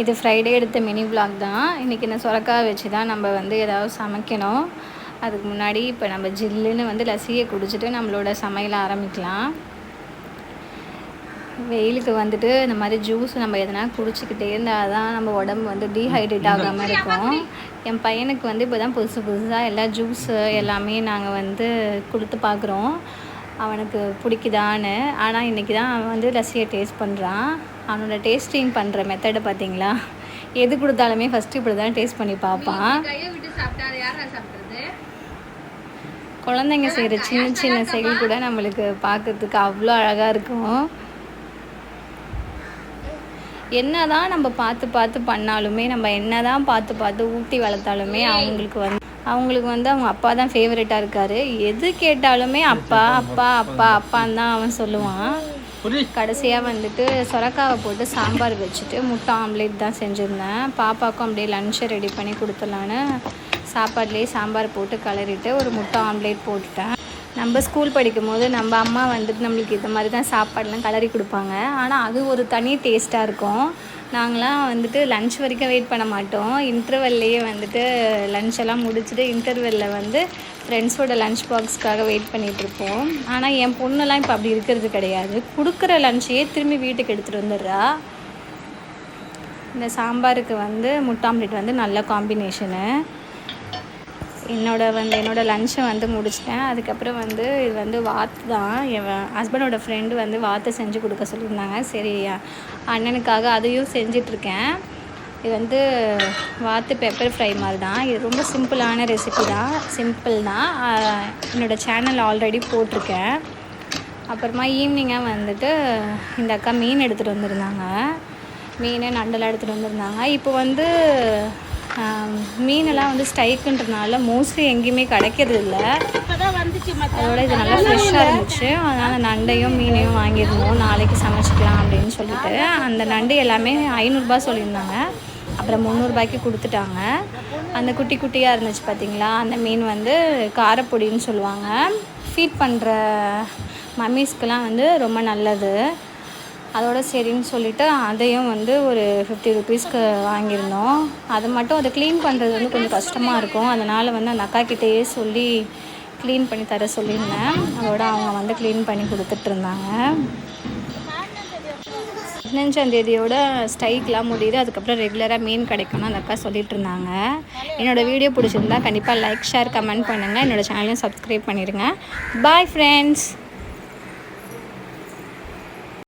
இது ஃப்ரைடே எடுத்த mini vlog தான். இன்றைக்கி இந்த சுரக்காய் வச்சு தான் நம்ம வந்து ஏதாவது சமைக்கணும். அதுக்கு முன்னாடி இப்போ நம்ம ஜில்லுன்னு வந்து லஸ்ஸியை குடிச்சிட்டு நம்மளோட சமையலை ஆரம்பிக்கலாம். வெயிலுக்கு வந்துட்டு இந்த மாதிரி ஜூஸ் நம்ம எதனா குடிச்சிக்கிட்டே இருந்தால் தான் நம்ம உடம்பு வந்து டீஹைட்ரேட் ஆகாமல் இருக்கும். என் பையனுக்கு வந்து இப்போ தான் புதுசாக எல்லா ஜூஸு எல்லாமே நாங்கள் வந்து கொடுத்து பார்க்குறோம், அவனுக்கு பிடிக்குதான்னு. ஆனால் இன்றைக்கி தான் அவன் வந்து லஸ்ஸியை டேஸ்ட் பண்ணுறான். அவனோட டேஸ்டிங் பண்ணுற மெத்தடை பார்த்தீங்களா? எது கொடுத்தாலுமே ஃபஸ்ட்டு இப்படி தான் டேஸ்ட் பண்ணி பார்ப்பான். குழந்தைங்க செய்கிற சின்ன சின்ன செயல் கூட நம்மளுக்கு பார்க்கறதுக்கு அவ்வளோ அழகாக இருக்கும். என்ன தான் நம்ம பார்த்து பார்த்து பண்ணாலுமே, நம்ம என்ன தான் பார்த்து பார்த்து ஊட்டி வளர்த்தாலுமே அவங்களுக்கு வந்து அவங்க அப்பா தான் ஃபேவரட்டாக இருக்கார். எது கேட்டாலுமே அப்பா அப்பா அப்பா அப்பான்னு தான் அவன் சொல்லுவான். கடைசியாக வந்துட்டு சுரக்காவை போட்டு சாம்பார் வச்சுட்டு முட்டை ஆம்லேட் தான் செஞ்சுருந்தேன். பாப்பாவுக்கும் அப்படியே லன்ச்சை ரெடி பண்ணி கொடுத்துடலான்னு சாப்பாட்லேயே சாம்பார் போட்டு கிளறிட்டு ஒரு முட்டை ஆம்லேட் போட்டுட்டேன். நம்ம ஸ்கூல் படிக்கும் போது நம்ம அம்மா வந்துட்டு நம்மளுக்கு இந்த மாதிரி தான் சாப்பாடெலாம் கிளறி கொடுப்பாங்க. ஆனால் அது ஒரு தனி டேஸ்ட்டாக இருக்கும். நாங்களாம் வந்துட்டு லன்ச் வரைக்கும் வெயிட் பண்ண மாட்டோம். இன்டர்வெல்லையே வந்துட்டு லன்ச்செல்லாம் முடிச்சுட்டு இன்டர்வெல்லில் வந்து ஃப்ரெண்ட்ஸோட லன்ச் பாக்ஸ்க்காக வெயிட் பண்ணிகிட்ருப்போம். ஆனால் என் பொண்ணெல்லாம் இப்போ அப்படி இருக்கிறது கிடையாது. கொடுக்குற லன்ச்சையே திரும்பி வீட்டுக்கு எடுத்துகிட்டு வந்துடுறா. இந்த சாம்பாருக்கு வந்து முட்டை ஆம்லேட் வந்து நல்ல காம்பினேஷனு. என்னோடய லன்ச்சை வந்து முடிச்சிட்டேன். அதுக்கப்புறம் வந்து இது வந்து வாத்து தான். என் ஹஸ்பண்டோட ஃப்ரெண்டு வந்து வாத்தை செஞ்சு கொடுக்க சொல்லியிருந்தாங்க. சரி அண்ணனுக்காக அதையும் செஞ்சிட்ருக்கேன். இது வந்து வாத்து பெப்பர் ஃப்ரை மாதிரி தான். இது ரொம்ப சிம்பிளான ரெசிபி தான், சிம்பிள் தான். என்னோடய சேனல் ஆல்ரெடி போட்டிருக்கேன். அப்புறமா ஈவினிங்காக வந்துட்டு இந்த அக்கா மீன் எடுத்துகிட்டு வந்திருந்தாங்க. மீன் நண்டெல்லாம் எடுத்துகிட்டு வந்திருந்தாங்க. இப்போ வந்து மீனெல்லாம் வந்து ஸ்ட்ரைக்குன்றதுனால மோஸ்ட்லி எங்கேயுமே கிடைக்கிறது இல்லை. அதோட இது நல்லா ஃப்ரெஷ்ஷாக இருந்துச்சு. அதனால் நண்டையும் மீனையும் வாங்கியிருந்தோம், நாளைக்கு சமைச்சிக்கலாம் அப்படின்னு சொல்லிட்டு. அந்த நண்டு எல்லாமே 500 சொல்லியிருந்தாங்க. அப்புறம் 300 ரூபாய்க்கு கொடுத்துட்டாங்க. அந்த குட்டி குட்டியாக இருந்துச்சு பார்த்திங்களா, அந்த மீன் வந்து காரப்பொடின்னு சொல்லுவாங்க. ஃபீட் பண்ணுற மம்மீஸ்க்கெலாம் வந்து ரொம்ப நல்லது. அதோட சரின்னு சொல்லிவிட்டு அதையும் வந்து ஒரு 50 ருபீஸ்க்கு வாங்கியிருந்தோம். அது மட்டும் அதை க்ளீன் பண்ணுறது வந்து கொஞ்சம் கஷ்டமாக இருக்கும். அதனால் வந்து அந்த அக்காக்கிட்டேயே சொல்லி க்ளீன் பண்ணி தர சொல்லியிருந்தேன். அதோட அவங்க வந்து க்ளீன் பண்ணி கொடுத்துட்ருந்தாங்க. 15ஆந்தேதியோட ஸ்ட்ரைக்லாம் முடியுது. அதுக்கப்புறம் ரெகுலராக மீன் கிடைக்கணும் அந்த அக்கா சொல்லிகிட்டு இருந்தாங்க. என்னோடய வீடியோ பிடிச்சிருந்தா கண்டிப்பாக லைக், ஷேர், கமெண்ட் பண்ணுங்கள். என்னோடய சேனலையும் சப்ஸ்கிரைப் பண்ணிடுங்க. Bye friends.